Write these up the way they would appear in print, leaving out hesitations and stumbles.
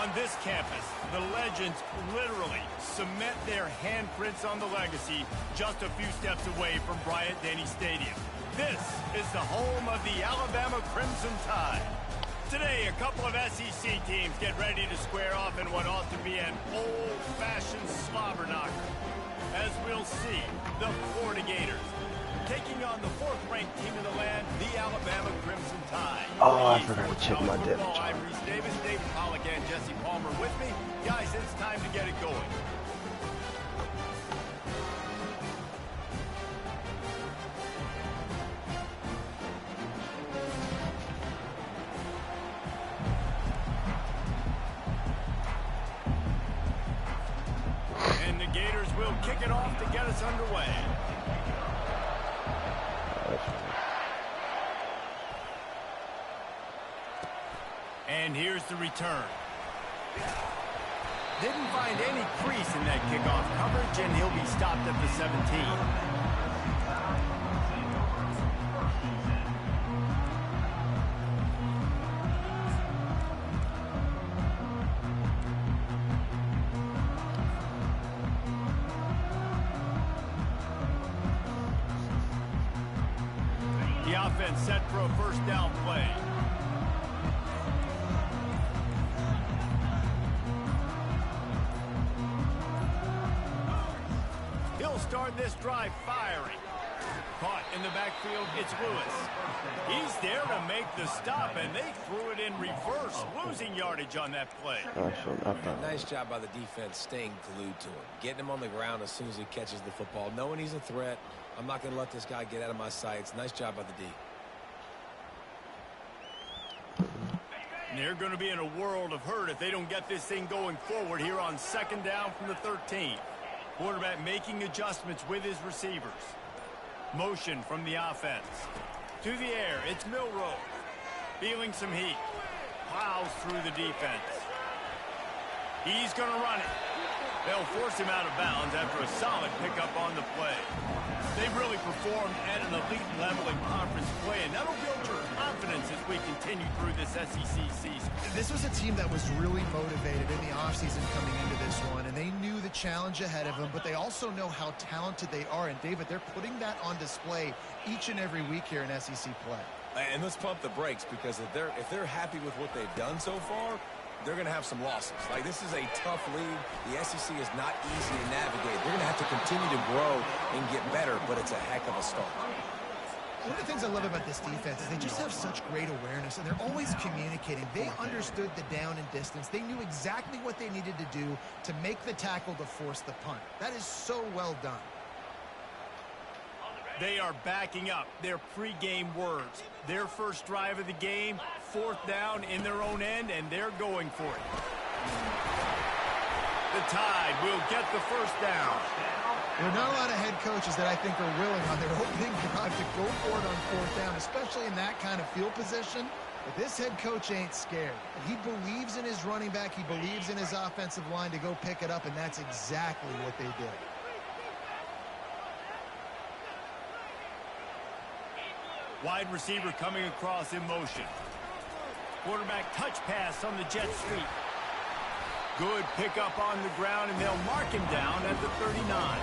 On this campus, the legends literally cement their handprints on the legacy just a few steps away from Bryant-Denny Stadium. This is the home of the Alabama Crimson Tide. Today, a couple of SEC teams get ready to square off in what ought to be an old-fashioned slobber knocker. As we'll see, the Florida Gators taking on the fourth-ranked team in the land, the Alabama Crimson Tide. Oh, I forgot to check my depth chart. Davis, David Pollock, and Jesse Palmer with me. Guys, it's time to get it going. And the Gators will kick it off to get us underway. And here's the return. Didn't find any crease in that kickoff coverage, and he'll be stopped at the 17. The offense set for a first down play. He'll start this drive firing. Caught in the backfield, it's Lewis. He's there to make the stop, and they threw it in reverse, losing yardage on that play. Nice job by the defense staying glued to him. Getting him on the ground as soon as he catches the football, knowing he's a threat. I'm not going to let this guy get out of my sights. Nice job by the D. They're going to be in a world of hurt if they don't get this thing going forward here on second down from the 13. Quarterback making adjustments with his receivers. Motion from the offense. To the air, it's Milroe. Feeling some heat. Plows through the defense. He's going to run it. They'll force him out of bounds after a solid pickup on the play. They've really performed at an elite level in conference play, and that'll build your confidence as we continue through this SEC season. This was a team that was really motivated in the offseason coming into this one, and they knew the challenge ahead of them, but they also know how talented they are. And, David, they're putting that on display each and every week here in SEC play. And let's pump the brakes, because if they're happy with what they've done so far, they're going to have some losses. Like, this is a tough league. The SEC is not easy to navigate. They're going to have to continue to grow and get better, but it's a heck of a start. One of the things I love about this defense is they just have such great awareness, and they're always communicating. They understood the down and distance. They knew exactly what they needed to do to make the tackle to force the punt. That is so well done. They are backing up their pregame words. Their first drive of the game, fourth down in their own end, and they're going for it. The Tide will get the first down. There are not a lot of head coaches that I think are willing on their opening drive to go for it on fourth down, especially in that kind of field position. But this head coach ain't scared. He believes in his running back. He believes in his offensive line to go pick it up, and that's exactly what they did. Wide receiver coming across in motion. Quarterback touch pass on the jet sweep. Good pickup on the ground, and they'll mark him down at the 39.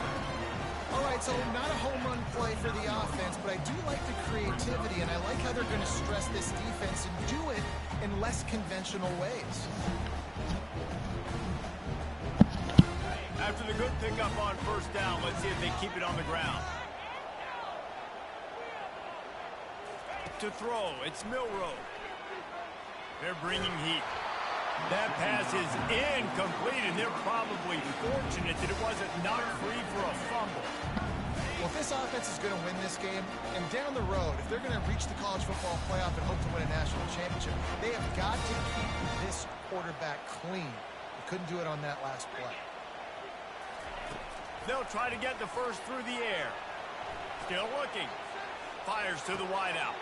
All right, so not a home run play for the offense, but I do like the creativity, and I like how they're going to stress this defense and do it in less conventional ways. After the good pickup on first down, let's see if they keep it on the ground. To throw, it's Milroe. They're bringing heat. That pass is incomplete, and they're probably fortunate that it wasn't knocked free for a fumble. Well, if this offense is going to win this game, and down the road, if they're going to reach the college football playoff and hope to win a national championship, they have got to keep this quarterback clean. They couldn't do it on that last play. They'll try to get the first through the air. Still looking. Fires to the wideout.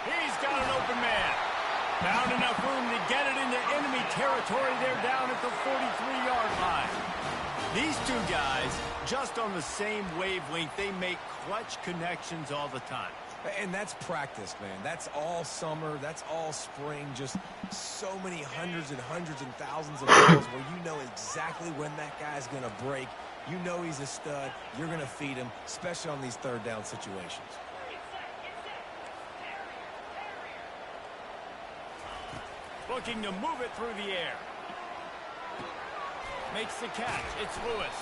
He's got an open man. Found enough room to get it into enemy territory. They're down at the 43-yard line. These two guys, just on the same wavelength, they make clutch connections all the time. And that's practice, man. That's all summer. That's all spring. Just so many hundreds and thousands of balls where you know exactly when that guy's going to break. You know he's a stud. You're going to feed him, especially on these third down situations. Looking to move it through the air. Makes the catch. It's Lewis.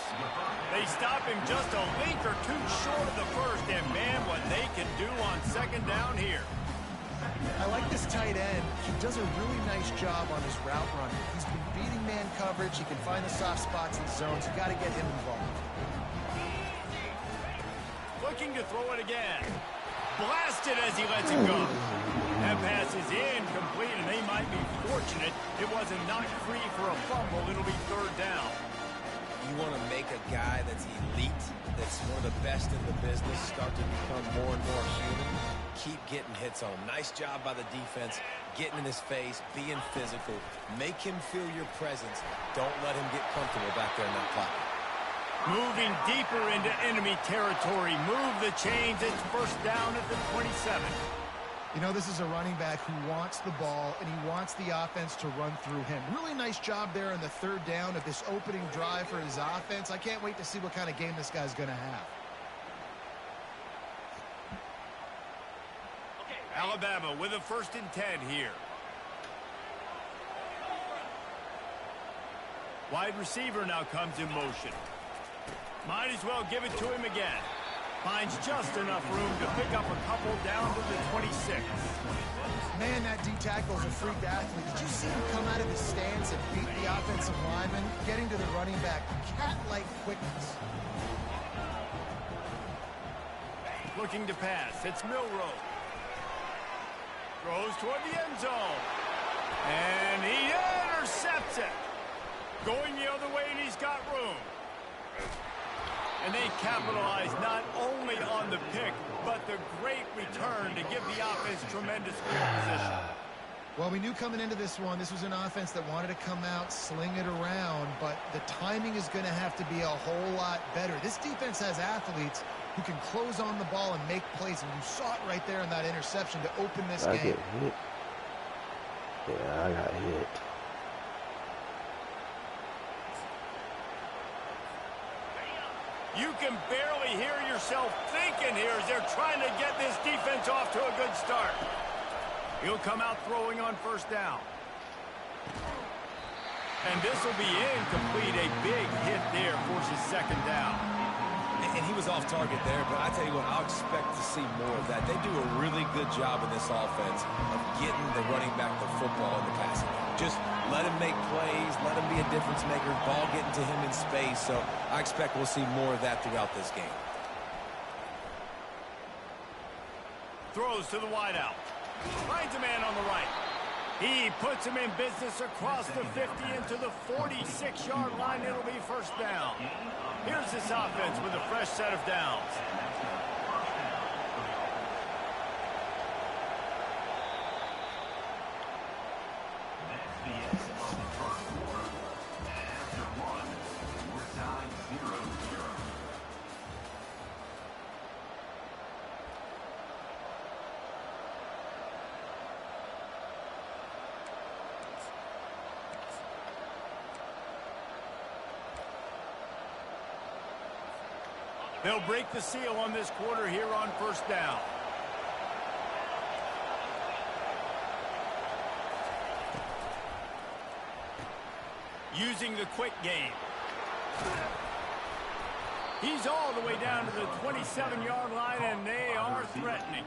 They stop him just a link or two short of the first, and man, what they can do on second down here. I like this tight end. He does a really nice job on his route running. He's been beating man coverage. He can find the soft spots in zones. You got to get him involved. Looking to throw it again. Blasted as he lets it go. That pass is incomplete, and they might be fortunate it wasn't knocked free for a fumble. It'll be third down. You want to make a guy that's elite, that's one of the best in the business, start to become more and more human. Keep getting hits on him. Nice job by the defense, getting in his face, being physical. Make him feel your presence. Don't let him get comfortable back there in that pocket. Moving deeper into enemy territory. Move the chains. It's first down at the 27. You know, this is a running back who wants the ball, and he wants the offense to run through him. Really nice job there in the third down of this opening drive for his offense. I can't wait to see what kind of game this guy's going to have. Alabama with a 1st and 10 here. Wide receiver now comes in motion. Might as well give it to him again. Finds just enough room to pick up a couple down to the 26. Man, that D-tackle is a freak athlete. Did you see him come out of his stance and beat the offensive lineman, getting to the running back? Cat-like quickness. Looking to pass. It's Milroe. Throws toward the end zone. And he intercepts it. Going the other way, and he's got room. And they capitalize not only on the pick, but the great return to give the offense tremendous field position. Well, we knew coming into this one, this was an offense that wanted to come out, sling it around, but the timing is going to have to be a whole lot better. This defense has athletes who can close on the ball and make plays, and you saw it right there in that interception to open this game. I get hit. Yeah, I got hit. You can barely hear yourself thinking here as they're trying to get this defense off to a good start. He'll come out throwing on first down. And this will be incomplete. A big hit there forces second down. And he was off target there, but I tell you what, I'll expect to see more of that. They do a really good job in this offense of getting the running back the football in the passing game. Just let him make plays, let him be a difference maker, ball getting to him in space. So I expect we'll see more of that throughout this game. Throws to the wideout. Finds a man on the right. He puts him in business across the 50 into the 46-yard line. It'll be first down. Here's this offense with a fresh set of downs. They'll break the seal on this quarter here on first down. Using the quick game. He's all the way down to the 27-yard line, and they are threatening.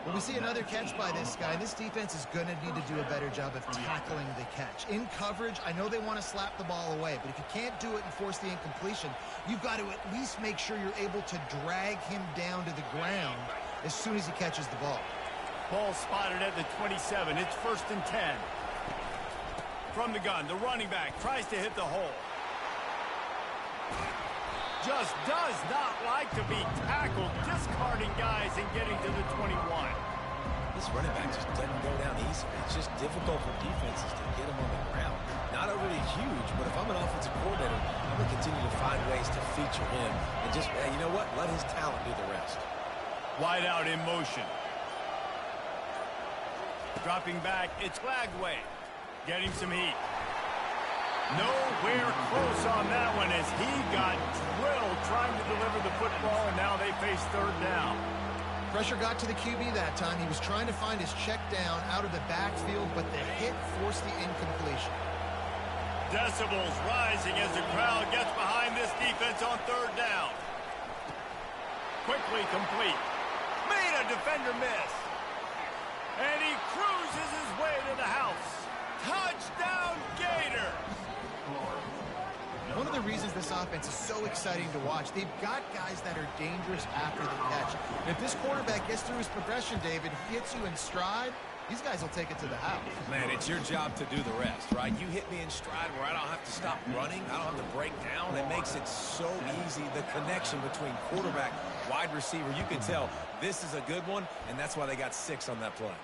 Well, we see another catch by this guy. This defense is going to need to do a better job of tackling the catch. In coverage, I know they want to slap the ball away, but if you can't do it and force the incompletion, you've got to at least make sure you're able to drag him down to the ground as soon as he catches the ball. Ball spotted at the 27. It's 1st and 10. From the gun, the running back tries to hit the hole. Just does not like to be tackled, discarding guys and getting to the 21. This running back just doesn't go down easy. It's just difficult for defenses to get him on the ground. Not overly huge, but if I'm an offensive coordinator, I'm going to continue to find ways to feature him and just, you know what, let his talent do the rest. Wide out in motion. Dropping back, it's Lagway. Getting some heat. Nowhere close on that one as he got drilled trying to deliver the football, and now they face third down. Pressure got to the QB that time. He was trying to find his check down out of the backfield, but the hit forced the incompletion. Decibels rising as the crowd gets behind this defense on third down. Quickly complete. Made a defender miss. And he cruises his way to the house. Touchdown, Gators! One of the reasons this offense is so exciting to watch, they've got guys that are dangerous after the catch. And if this quarterback gets through his progression, David, hits you in stride, these guys will take it to the house. Man, it's your job to do the rest, right? You hit me in stride where I don't have to stop running. I don't have to break down. It makes it so easy. The connection between quarterback, wide receiver, you can tell this is a good one, and that's why they got 6 on that play.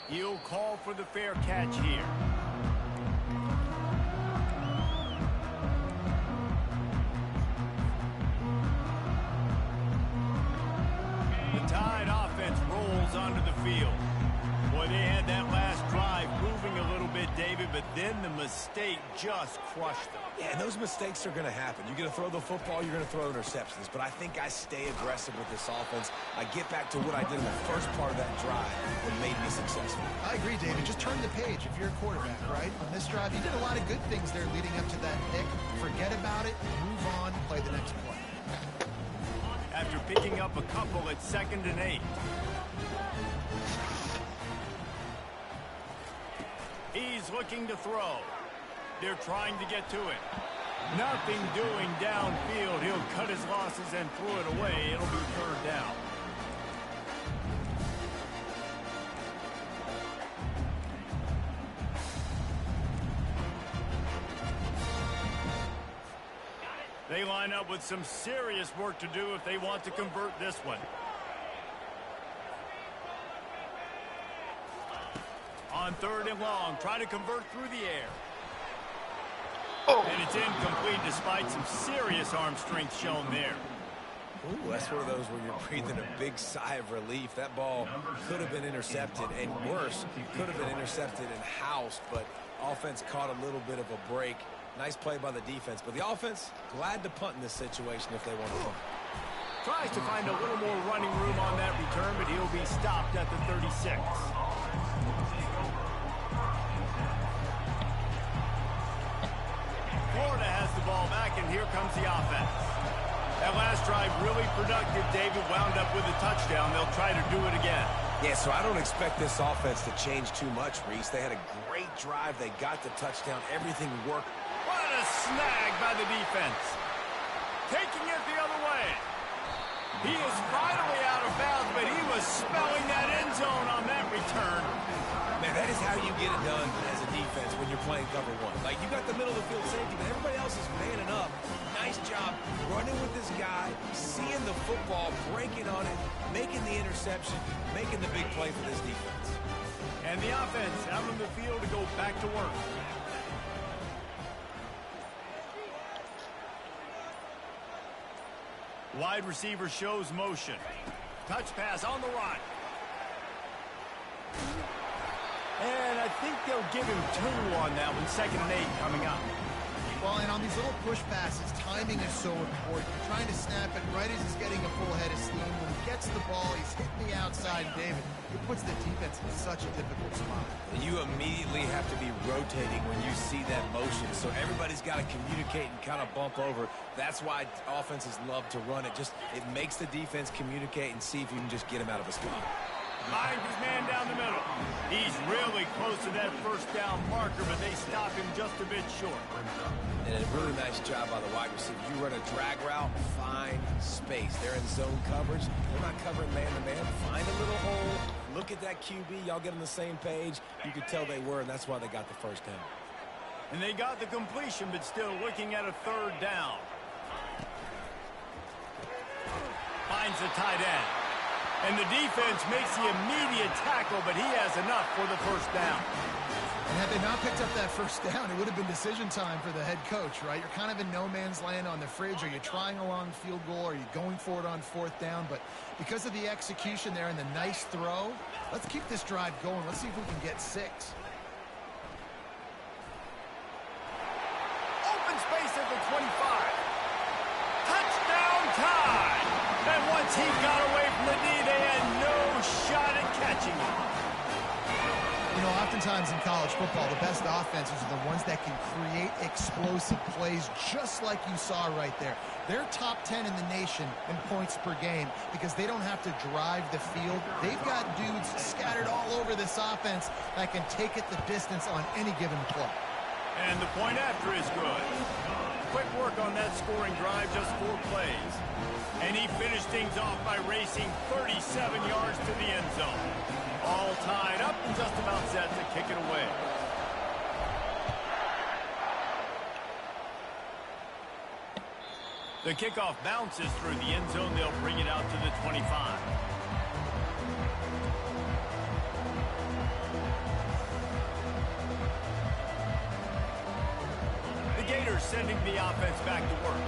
He'll call for the fair catch here. The Tide offense rolls onto the field. Boy, they had that last drive moving a little bit, David, but then the mistake just crushed them. Yeah, and those mistakes are going to happen. You're going to throw the football, you're going to throw interceptions. But I think I stay aggressive with this offense. I get back to what I did in the first part of that drive that made me successful. I agree, David. Just turn the page if you're a quarterback, right? On this drive, you did a lot of good things there leading up to that pick. Forget about it, move on, play the next play. After picking up a couple at 2nd and 8. He's looking to throw. They're trying to get to it. Nothing doing downfield. He'll cut his losses and throw it away. It'll be third down. They line up with some serious work to do if they want to convert this one. On 3rd and long, try to convert through the air. And it's incomplete despite some serious arm strength shown there. Ooh, that's one of those where you're breathing a big sigh of relief. That ball could have been intercepted, and worse, could have been intercepted in house, but offense caught a little bit of a break. Nice play by the defense, but the offense, glad to punt in this situation if they want to punt. Tries to find a little more running room on that return, but he'll be stopped at the 36. Florida has the ball back, and here comes the offense. That last drive really productive. David wound up with a touchdown. They'll try to do it again. Yeah, so I don't expect this offense to change too much, Reese. They had a great drive. They got the touchdown. Everything worked. What a snag by the defense. Taking it the other way. He is finally out of bounds, but he was smelling that end zone on that return. Man, that is how you get it done as a defense when you're playing cover one. Like, you got the middle of the field safety, but everybody else is manning up. Nice job running with this guy, seeing the football, breaking on it, making the interception, making the big play for this defense. And the offense out on the field to go back to work. Wide receiver shows motion. Touch pass on the run. And I think they'll give him 2 on that one. 2nd and 8 coming up. Well, and on these little push passes, timing is so important. You're trying to snap it right as he's getting a full head of steam. When he gets the ball, he's hitting the outside, David. It puts the defense in such a difficult spot. And you immediately have to be rotating when you see that motion. So everybody's got to communicate and kind of bump over. That's why offenses love to run it. Just it makes the defense communicate and see if you can just get him out of a spot. Finds his man down the middle. He's really close to that first down marker, but they stop him just a bit short. And a really nice job by the wide receiver. You run a drag route, find space. They're in zone coverage. They're not covering man-to-man. Find a little hole. Look at that QB. Y'all get on the same page. You could tell they were, and that's why they got the first down. And they got the completion, but still looking at a 3rd down. Finds the tight end. And the defense makes the immediate tackle, but he has enough for the first down. And had they not picked up that first down, it would have been decision time for the head coach, right? You're kind of in no man's land on the fridge. Are you trying a long field goal? Are you going for it on 4th down? But because of the execution there and the nice throw, let's keep this drive going. Let's see if we can get 6. Open space at the 25. Touchdown time! And once he got away from the knee, they had no shot at catching him. You know, oftentimes in college football, the best offenses are the ones that can create explosive plays just like you saw right there. They're top 10 in the nation in points per game because they don't have to drive the field. They've got dudes scattered all over this offense that can take it the distance on any given play. And the point after is good. Quick work on that scoring drive, just 4 plays. And he finished things off by racing 37 yards to the end zone. All tied up and just about set to kick it away. The kickoff bounces through the end zone. They'll bring it out to the 25. The Gators sending the offense back to work.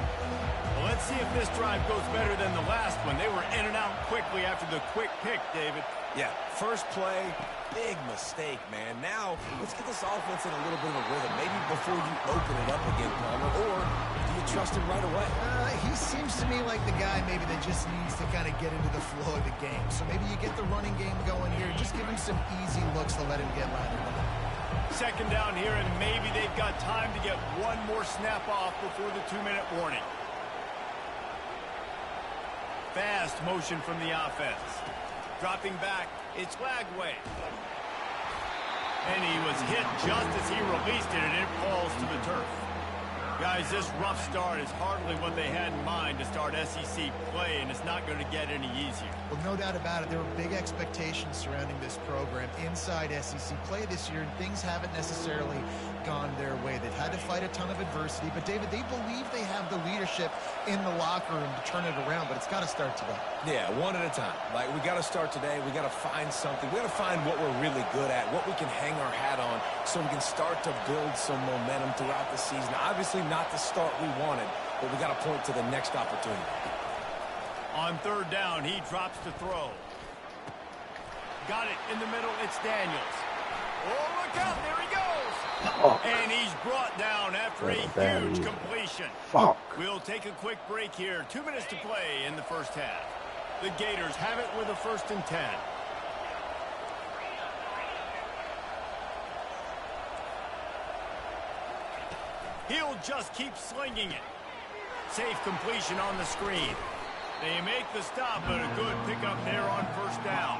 Well, let's see if this drive goes better than the last one. They were in and out quickly after the quick pick, David. Yeah, first play, big mistake, man. Now, let's get this offense in a little bit of a rhythm. Maybe before you open it up again, Palmer, or do you trust him right away? He seems to me like the guy maybe that just needs to kind of get into the flow of the game. So maybe you get the running game going here. Just give him some easy looks to let him get lathered up. Second down here, and maybe they've got time to get one more snap off before the 2-minute warning. Fast motion from the offense. Dropping back, it's Lagway. And he was hit just as he released it, and it falls to the turf. Guys, this rough start is hardly what they had in mind to start SEC play, and it's not going to get any easier. Well, no doubt about it. There were big expectations surrounding this program inside SEC play this year, and things haven't necessarily gone their way. They've had to fight a ton of adversity, but, David, they believe they have the leadership in the locker room to turn it around, but it's got to start today. Yeah, one at a time. Like, we got to start today. We got to find something. We got to find what we're really good at, what we can hang our hat on so we can start to build some momentum throughout the season. Obviously, not the start we wanted, but we got to point to the next opportunity. On 3rd down, he drops to throw. Got it in the middle. It's Daniels. Oh, look out. There he goes. Oh. And he's brought down after a huge completion. Fuck. We'll take a quick break here. 2 minutes to play in the first half. The Gators have it with a 1st and 10. He'll just keep slinging it. Safe completion on the screen. They make the stop, but a good pickup there on 1st down.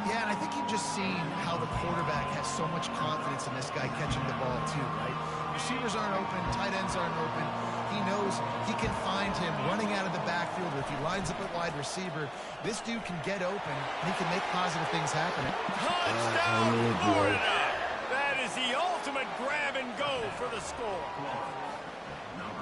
Yeah, and I think you've just seen how the quarterback has so much confidence in this guy catching the ball too, right? Receivers aren't open, tight ends aren't open. He knows he can find him running out of the backfield. If he lines up at wide receiver, this dude can get open, and he can make positive things happen. Touchdown, Florida! That is the ultimate grab and go for the score.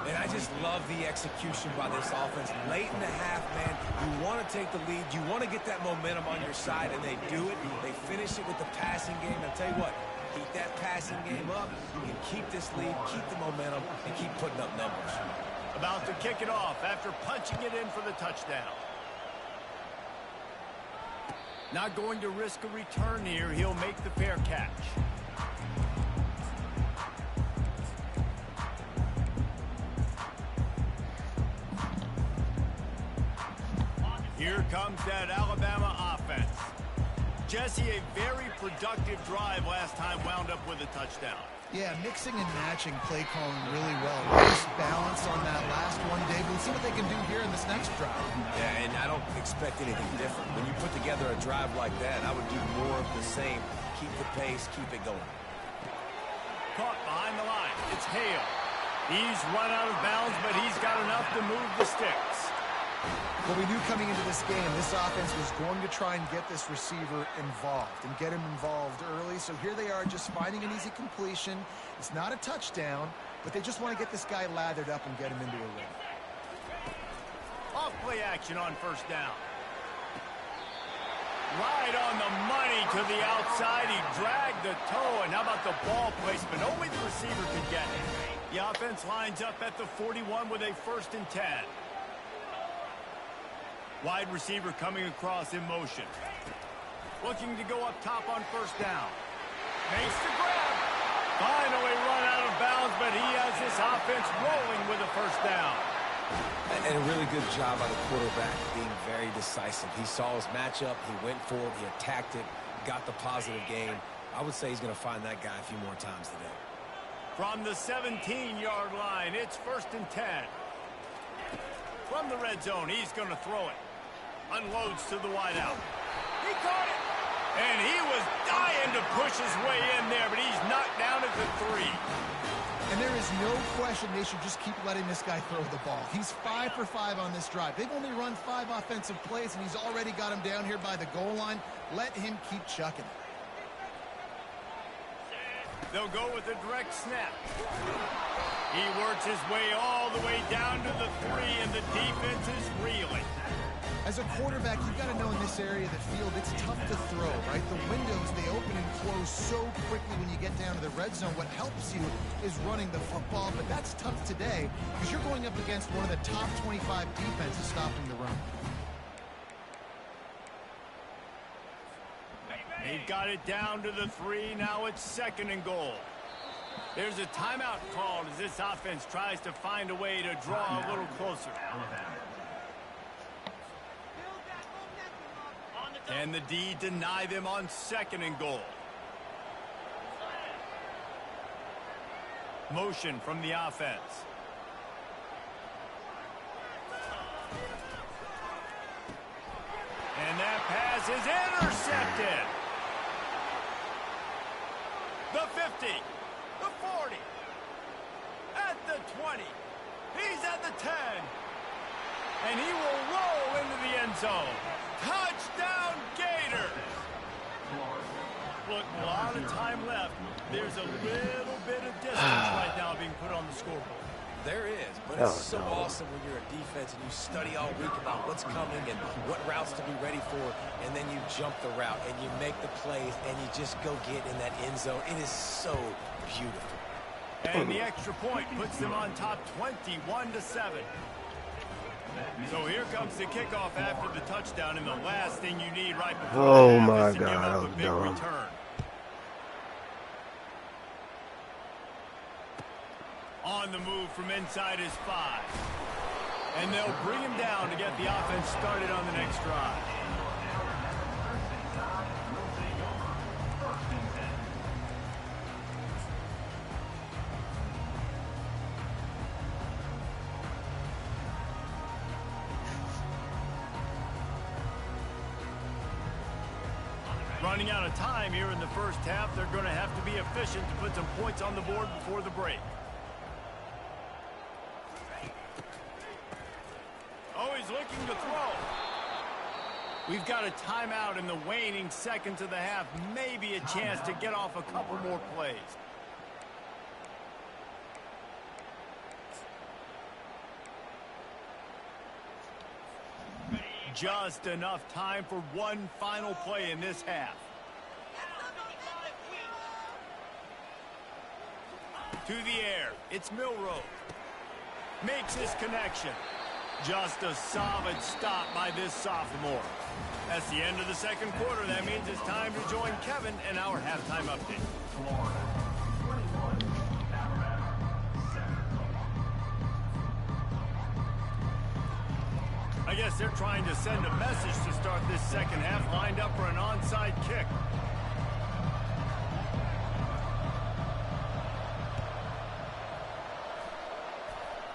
And I just love the execution by this offense. Late in the half, man, you want to take the lead. You want to get that momentum on your side, and they do it. They finish it with the passing game. I'll tell you what, keep that passing game up. You can keep this lead, keep the momentum, and keep putting up numbers. About to kick it off after punching it in for the touchdown. Not going to risk a return here. He'll make the fair catch. Here comes that Alabama offense. Jesse, a very productive drive last time wound up with a touchdown. Yeah, mixing and matching play calling really well. Nice balance on that last one, Dave. Let's see what they can do here in this next drive. Yeah, and I don't expect anything different. When you put together a drive like that, I would do more of the same. Keep the pace, keep it going. Caught behind the line. It's Hale. He's run out of bounds, but he's got enough to move the sticks. Well, we knew coming into this game, this offense was going to try and get this receiver involved and get him involved early. So here they are just finding an easy completion. It's not a touchdown, but they just want to get this guy lathered up and get him into a run. Off play action on 1st down. Right on the money to the outside. He dragged the toe. And how about the ball placement? Only the receiver could get it. The offense lines up at the 41 with a 1st and 10. Wide receiver coming across in motion. Looking to go up top on 1st down. Makes the grab. Finally run out of bounds, but he has this offense rolling with a 1st down. And a really good job by the quarterback being very decisive. He saw his matchup, he went for it, he attacked it, got the positive gain. I would say he's going to find that guy a few more times today. From the 17-yard line, it's 1st and 10. From the red zone, he's going to throw it. Unloads to the wideout. He caught it. And he was dying to push his way in there, but he's knocked down at the 3. And there is no question they should just keep letting this guy throw the ball. He's 5 for 5 on this drive. They've only run 5 offensive plays, and he's already got him down here by the goal line. Let him keep chucking it. They'll go with a direct snap. He works his way all the way down to the 3, and the defense is reeling. As a quarterback, you've got to know in this area of the field, it's tough to throw, right? The windows, they open and close so quickly when you get down to the red zone. What helps you is running the football, but that's tough today because you're going up against one of the top 25 defenses stopping the run. They've got it down to the 3. Now it's 2nd and goal. There's a timeout called as this offense tries to find a way to draw a little closer. Can the D deny them on 2nd and goal? Motion from the offense. And that pass is intercepted. The 50, the 40, at the 20. He's at the 10. And he will roll into the end zone. Touchdown, Gators! Look, a lot of time left. There's a little bit of distance right now being put on the scoreboard. There is, but it's so awesome when you're a defense and you study all week about what's coming and what routes to be ready for, and then you jump the route and you make the plays and you just go get in that end zone. It is so beautiful. And the extra point puts them on top 21-7. So here comes the kickoff after the touchdown, and the last thing you need right before oh my is to give God, up a big dumb. return. On the move from inside his 5. And they'll bring him down to get the offense started on the next drive. Running out of time here in the first half, they're going to have to be efficient to put some points on the board before the break. Oh, he's looking to throw. We've got a timeout in the waning seconds of the half. Maybe a chance to get off a couple more plays. Just enough time for one final play in this half. To the air, it's Milrow. Makes his connection. Just a solid stop by this sophomore. That's the end of the second quarter. That means it's time to join Kevin in our halftime update. I guess they're trying to send a message to start this second half, lined up for an onside kick.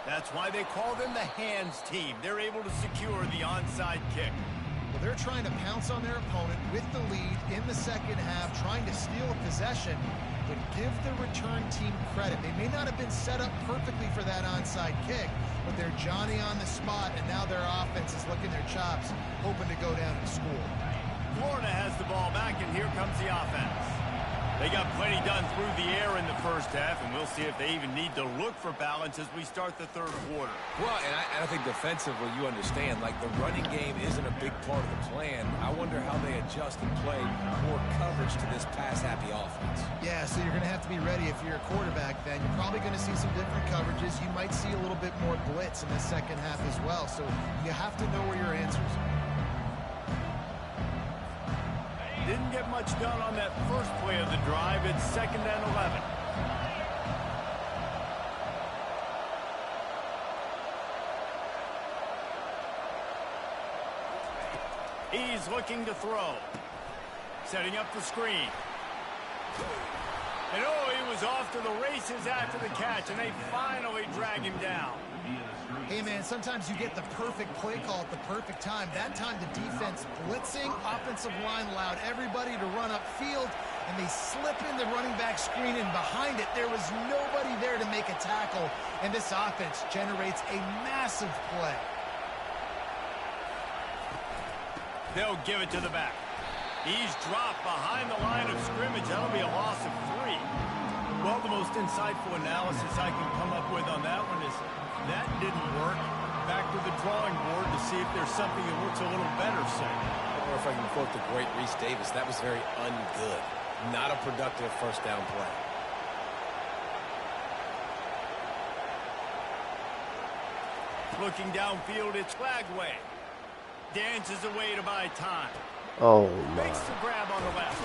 That's why they call them the hands team. They're able to secure the onside kick. Well, they're trying to pounce on their opponent with the lead in the second half, trying to steal a possession, but give the return team credit. They may not have been set up perfectly for that onside kick, but they're Johnny on the spot, and now their offense is licking their chops, hoping to go down and score. Florida has the ball back, and here comes the offense. They got plenty done through the air in the first half, and we'll see if they even need to look for balance as we start the third quarter. Well, and I think defensively, you understand, like the running game isn't a big part of the plan. I wonder how they adjust and play more coverage to this pass-happy offense. Yeah, so you're going to have to be ready if you're a quarterback then. You're probably going to see some different coverages. You might see a little bit more blitz in the second half as well, so you have to know where your answers are. Didn't get much done on that first play of the drive. It's 2nd and 11. He's looking to throw. Setting up the screen. And oh, he was off to the races after the catch, and they finally drag him down. Hey, man, sometimes you get the perfect play call at the perfect time. That time the defense blitzing, offensive line allowed everybody to run upfield, and they slip in the running back screen, and behind it, there was nobody there to make a tackle, and this offense generates a massive play. They'll give it to the back. He's dropped behind the line of scrimmage. That'll be a loss of 3. Well, the most insightful analysis I can come up with on that one is that didn't work. Back to the drawing board to see if there's something that works a little better, say. Or if I can quote the great Reese Davis, that was very ungood. Not a productive first down play. Looking downfield, it's Flagway. Dances away to buy time. Oh, Makes my. the grab on the left.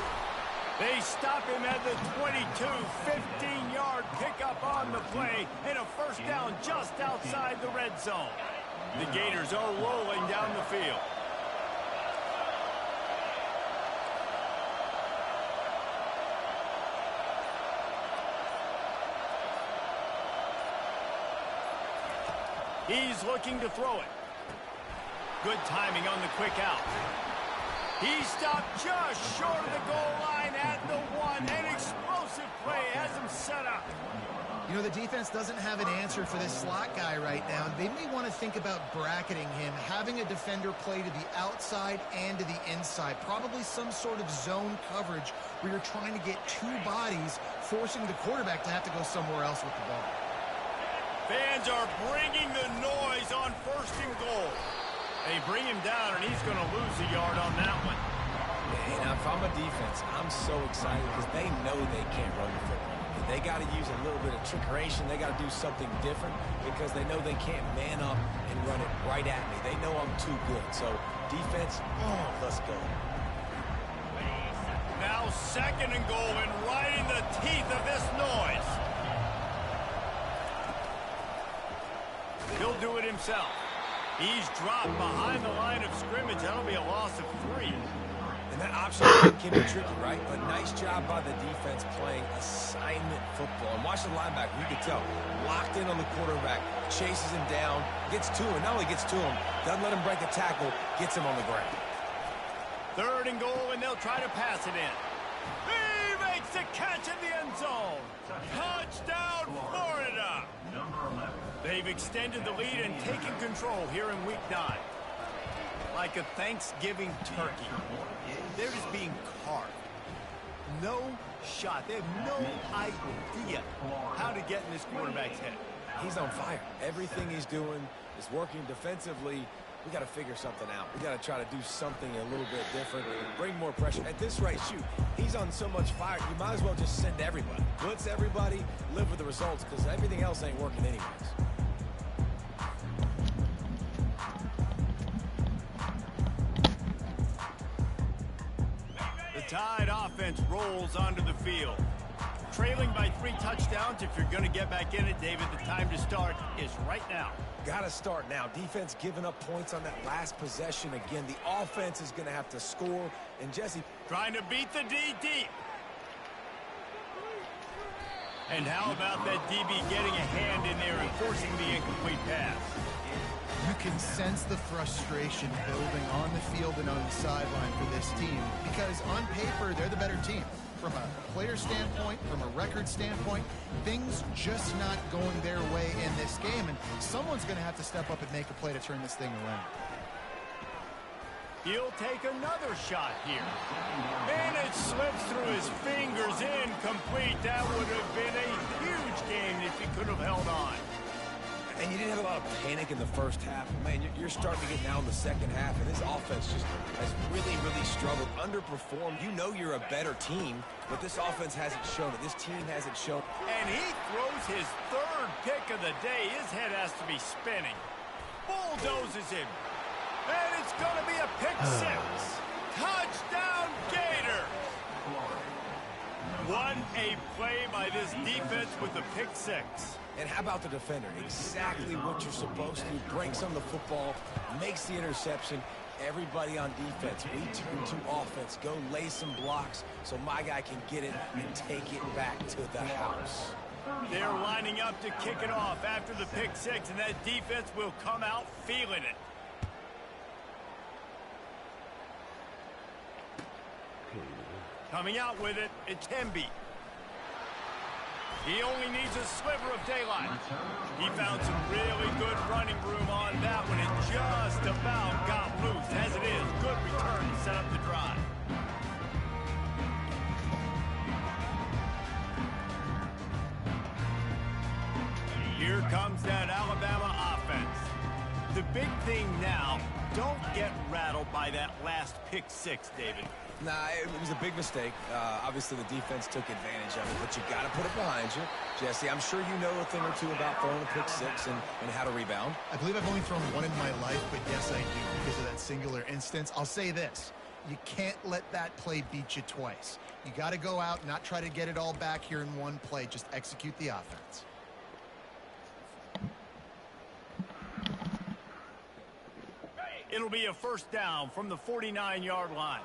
They stop him at the 22, 15-yard pickup on the play, and a first down just outside the red zone. The Gators are rolling down the field. He's looking to throw it. Good timing on the quick out. He stopped just short of the goal line at the 1. An explosive play has him set up. You know, the defense doesn't have an answer for this slot guy right now. They may want to think about bracketing him, having a defender play to the outside and to the inside. Probably some sort of zone coverage where you're trying to get 2 bodies, forcing the quarterback to have to go somewhere else with the ball. Fans are bringing the noise on 1st and goal. They bring him down, and he's going to lose a yard on that one. And if I'm a defense, I'm so excited because they know they can't run the football. They got to use a little bit of trickeration. They got to do something different because they know they can't man up and run it right at me. They know I'm too good. So, defense, let's go. Now 2nd and goal, and right in the teeth of this noise. He'll do it himself. He's dropped behind the line of scrimmage. That'll be a loss of 3. And that option can be tricky, right? But nice job by the defense playing assignment football. And watch the linebacker. You can tell. Locked in on the quarterback. Chases him down. Gets to him. Not only gets to him, doesn't let him break a tackle. Gets him on the ground. 3rd and goal, and they'll try to pass it in. He makes the catch in the end zone. Touchdown, Florida. They've extended the lead and taken control here in Week 9. Like a Thanksgiving turkey. They're just being carved. No shot. They have no idea how to get in this quarterback's head. He's on fire. Everything he's doing is working defensively. We got to figure something out. We got to try to do something a little bit different, bring more pressure. At this rate, shoot, he's on so much fire, you might as well just send everybody. Blitz everybody, live with the results, because everything else ain't working anyways. The Tide offense rolls onto the field. Trailing by 3 touchdowns. If you're going to get back in it, David, the time to start is right now. Got to start now. Defense giving up points on that last possession again. The offense is going to have to score. And Jesse trying to beat the D deep. And how about that DB getting a hand in there and forcing the incomplete pass? You can sense the frustration building on the field and on the sideline for this team because on paper, they're the better team. From a player standpoint, from a record standpoint, things just not going their way in this game, and someone's going to have to step up and make a play to turn this thing around. He'll take another shot here. And it slips through his fingers, incomplete. That would have been a huge game if he could have held on. And you didn't have a lot of panic in the first half. Man, you're starting to get now in the second half, and this offense just has really, really struggled, underperformed. You know you're a better team, but this offense hasn't shown it. This team hasn't shown. And he throws his third pick of the day. His head has to be spinning. Bulldozes him. And it's going to be a pick six. Touchdown, Gator. What a play by this defense with the pick six. And how about the defender? Exactly what you're supposed to do. Breaks on the football, makes the interception. Everybody on defense, we turn to offense. Go lay some blocks so my guy can get it and take it back to the house. They're lining up to kick it off after the pick six, and that defense will come out feeling it. Coming out with it, it's Hemby. He only needs a sliver of daylight. He found some really good running room on that one and just about got loose. As it is, good return to set up the drive. Here comes that Alabama offense. The big thing now, don't get rattled by that last pick six, David. Nah, it was a big mistake. Obviously, the defense took advantage of it, but you got to put it behind you. Jesse, I'm sure you know a thing or two about throwing a pick six and how to rebound. I believe I've only thrown one in my life, but yes, I do because of that singular instance. I'll say this. You can't let that play beat you twice. You got to go out and not try to get it all back here in one play. Just execute the offense. It'll be a first down from the 49-yard line.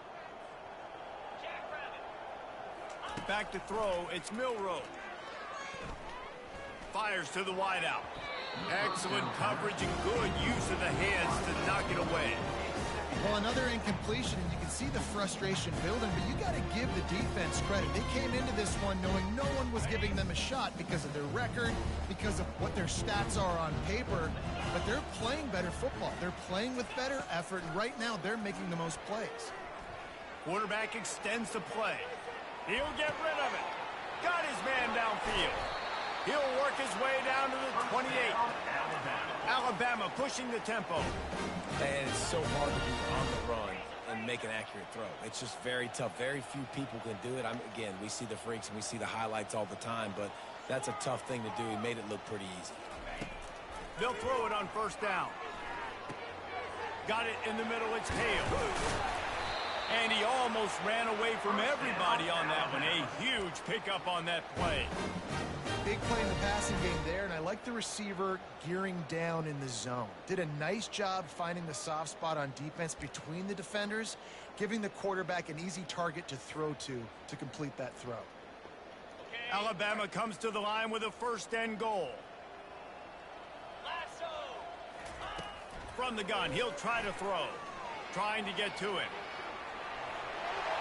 Back to throw, it's Milroe. Fires to the wideout. Excellent coverage and good use of the hands to knock it away. Well, another incompletion, and you can see the frustration building, but you got to give the defense credit. They came into this one knowing no one was giving them a shot because of their record, because of what their stats are on paper, but they're playing better football. They're playing with better effort, and right now they're making the most plays. Quarterback extends the play. He'll get rid of it. Got his man downfield. He'll work his way down to the 28. Alabama pushing the tempo. And it's so hard to be on the run and make an accurate throw. It's just very tough. Very few people can do it. Again, we see the freaks and we see the highlights all the time, but that's a tough thing to do. He made it look pretty easy. They'll throw it on first down. Got it in the middle. It's Hale. And he almost ran away from everybody on that one. A huge pickup on that play. Big play in the passing game there, and I like the receiver gearing down in the zone. Did a nice job finding the soft spot on defense between the defenders, giving the quarterback an easy target to throw to complete that throw. Alabama comes to the line with a first and goal. From the gun, he'll try to throw. Trying to get to it.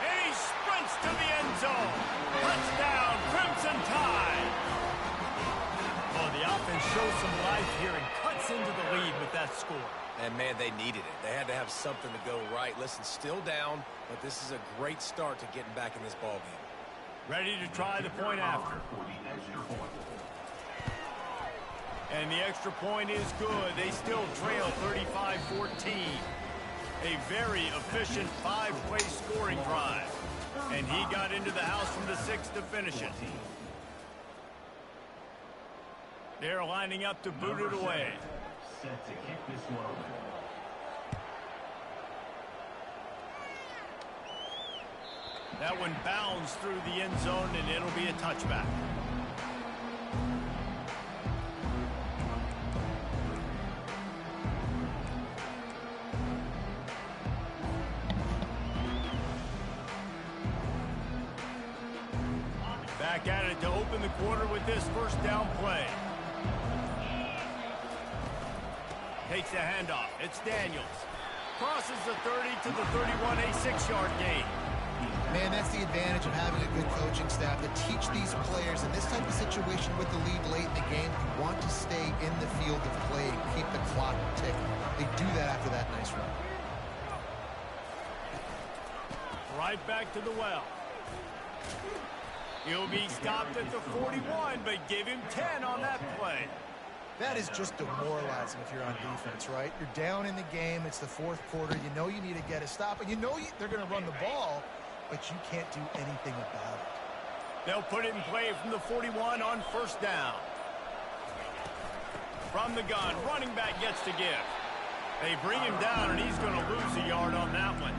And he sprints to the end zone. Touchdown, Crimson Tide. Oh, the offense shows some life here and cuts into the lead with that score. And, man, they needed it. They had to have something to go right. Listen, still down, but this is a great start to getting back in this ballgame. Ready to try the point after. And the extra point is good. They still trail 35-14. A very efficient five-play scoring drive. And he got into the house from the 6 to finish it. They're lining up to boot it away. Set to kick this one away. That one bounds through the end zone, and it'll be a touchback. Back at it to open the quarter with this first down play. Takes the handoff. It's Daniels. Crosses the 30 to the 31, a 6-yard gain. Man, that's the advantage of having a good coaching staff to teach these players in this type of situation with the lead late in the game. You want to stay in the field of play and keep the clock ticking. They do that after that nice run. Right back to the well. He'll be stopped at the 41, but give him 10 on that play. That is just demoralizing if you're on defense, right? You're down in the game. It's the fourth quarter. You know you need to get a stop, and you know they're going to run the ball, but you can't do anything about it. They'll put it in play from the 41 on first down. From the gun, running back gets to give. They bring him down, and he's going to lose a yard on that one.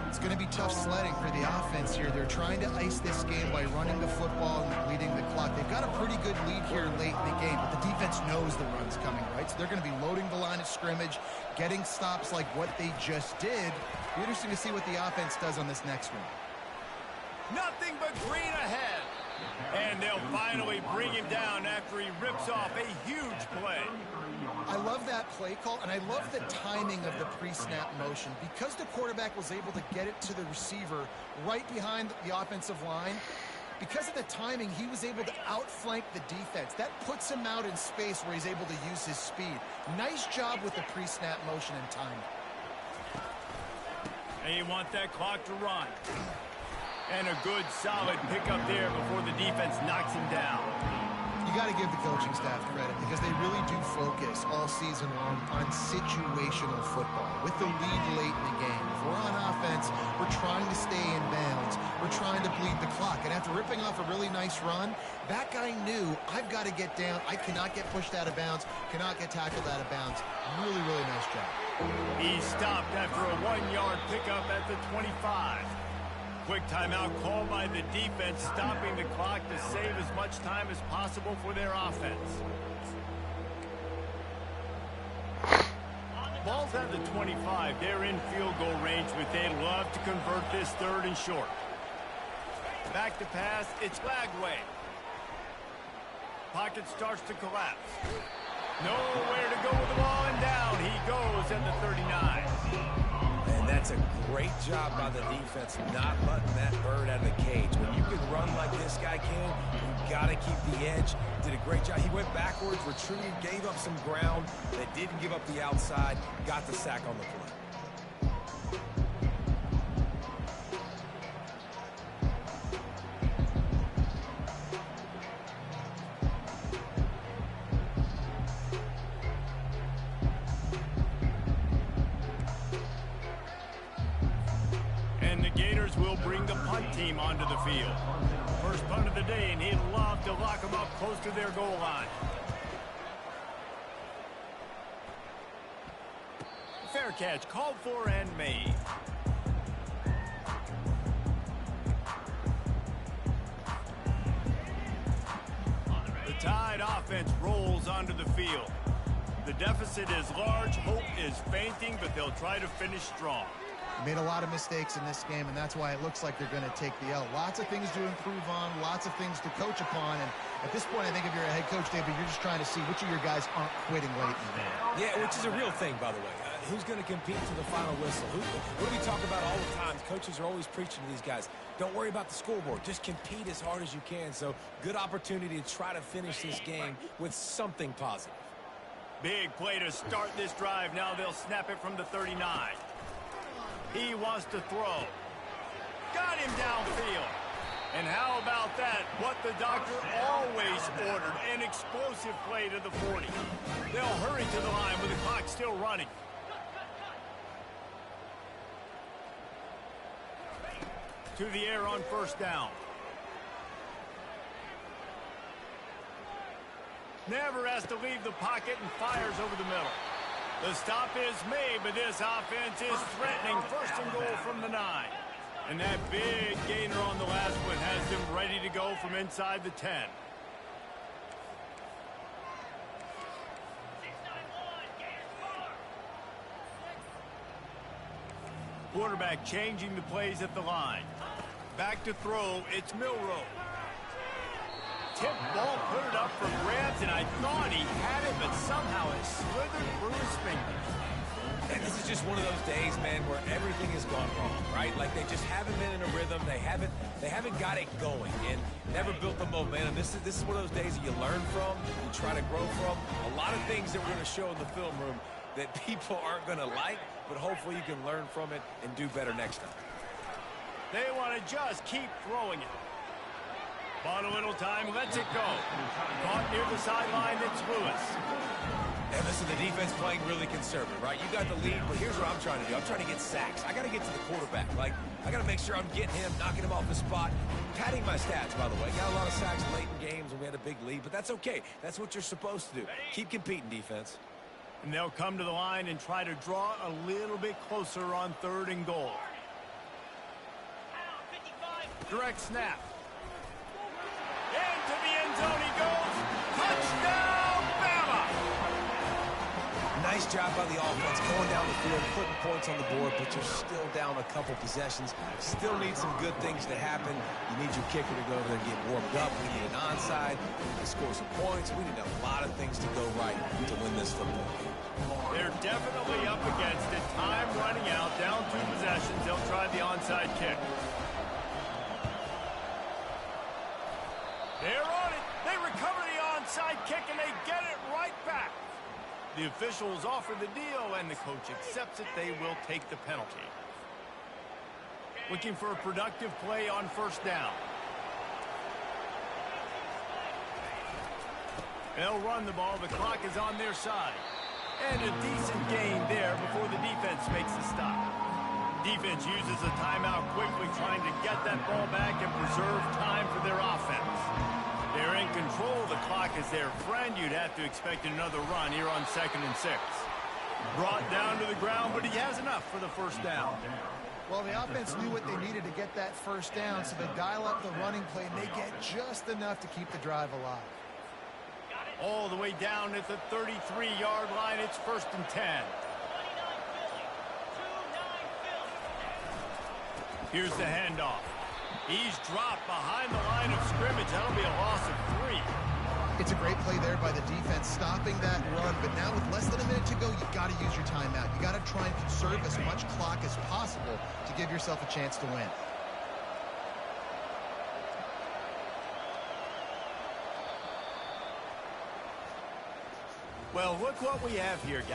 It's going to be tough sledding for the offense here. They're trying to ice this game by running the football and bleeding the clock. They've got a pretty good lead here late in the game, but the defense knows the run's coming, right? So they're going to be loading the line of scrimmage, getting stops like what they just did. Be interesting to see what the offense does on this next one. Nothing but green ahead. And they'll finally bring him down after he rips off a huge play. I love that play call, and I love the timing of the pre-snap motion. Because the quarterback was able to get it to the receiver right behind the offensive line, because of the timing, he was able to outflank the defense. That puts him out in space where he's able to use his speed. Nice job with the pre-snap motion and timing. They want that clock to run. And a good, solid pickup there before the defense knocks him down. You got to give the coaching staff credit because they really do focus all season long on situational football with the lead late in the game. If we're on offense, we're trying to stay in bounds. We're trying to bleed the clock. And after ripping off a really nice run, that guy knew, I've got to get down. I cannot get pushed out of bounds, cannot get tackled out of bounds. Really, really nice job. He stopped after a 1-yard pickup at the 25. Quick timeout called by the defense, stopping the clock to save as much time as possible for their offense. Ball's at the 25. They're in field goal range, but they'd love to convert this third and short. Back to pass, it's Lagway. Pocket starts to collapse. Nowhere to go with the ball, and down he goes at the 39. And that's a great job by the defense not letting that bird out of the cage. When you can run like this guy can, you got to keep the edge. Did a great job. He went backwards, retreated, gave up some ground, but didn't give up the outside, got the sack on the play. Will bring the punt team onto the field. First punt of the day, and he'd love to lock them up close to their goal line. Fair catch, called for and made. The Tide offense rolls onto the field. The deficit is large, hope is fainting, but they'll try to finish strong. Made a lot of mistakes in this game, and that's why it looks like they're going to take the L. Lots of things to improve on, lots of things to coach upon, and at this point, I think if you're a head coach, David, you're just trying to see which of your guys aren't quitting late in the game. Yeah, which is a real thing, by the way. Who's going to compete to the final whistle? What do we talk about all the time? Coaches are always preaching to these guys. Don't worry about the scoreboard. Just compete as hard as you can. So, good opportunity to try to finish this game with something positive. Big play to start this drive. Now they'll snap it from the 39. He wants to throw. Got him downfield. And how about that? What the doctor always ordered. An explosive play to the 40. They'll hurry to the line with the clock still running. To the air on first down. Never has to leave the pocket and fires over the middle. The stop is made, but this offense is threatening. First and goal from the 9. And that big gainer on the last one has them ready to go from inside the 10. Quarterback changing the plays at the line. Back to throw, it's Milroe. Tip ball, put it up for grabs, and I thought he had it, but somehow it slithered through his fingers. And this is just one of those days, man, where everything has gone wrong, right? Like they just haven't been in a rhythm. They haven't got it going and never built the momentum. This is one of those days that you learn from, you try to grow from. A lot of things that we're going to show in the film room that people aren't going to like, but hopefully you can learn from it and do better next time. They want to just keep throwing it. Bought a little time, lets it go. Caught near the sideline, it's Lewis. And listen, the defense playing really conservative, right? You got the lead, but here's what I'm trying to do. I'm trying to get sacks. I got to get to the quarterback. Like, I got to make sure I'm getting him, knocking him off the spot. Padding my stats, by the way. Got a lot of sacks late in games when we had a big lead, but that's okay. That's what you're supposed to do. Keep competing, defense. And they'll come to the line and try to draw a little bit closer on 3rd and goal. Direct snap. Into the end zone he goes. Touchdown, Bama! Nice job by the offense going down the field, putting points on the board, but you're still down a couple possessions. Still need some good things to happen. You need your kicker to go over there and get warmed up. We need an onside to score some points. We need a lot of things to go right to win this football game. They're definitely up against it. Time running out, down 2 possessions. They'll try the onside kick. They're on it. They recover the onside kick, and they get it right back. The officials offer the deal, and the coach accepts it. They will take the penalty. Looking for a productive play on 1st down. They'll run the ball. The clock is on their side. And a decent gain there before the defense makes a stop. Defense uses a timeout quickly, trying to get that ball back and preserve time for their offense. They're in control. The clock is their friend. You'd have to expect another run here on 2nd and 6. Brought down to the ground, but he has enough for the 1st down. Well, the offense knew what they needed to get that 1st down, so they dial up the running play, and they get just enough to keep the drive alive. All the way down at the 33-yard line, it's 1st and 10. Here's the handoff. He's dropped behind the line of scrimmage. That'll be a loss of 3. It's a great play there by the defense, stopping that run. But now with less than a minute to go, you've got to use your timeout. You got to try and conserve as much clock as possible to give yourself a chance to win. Well, look what we have here, guys.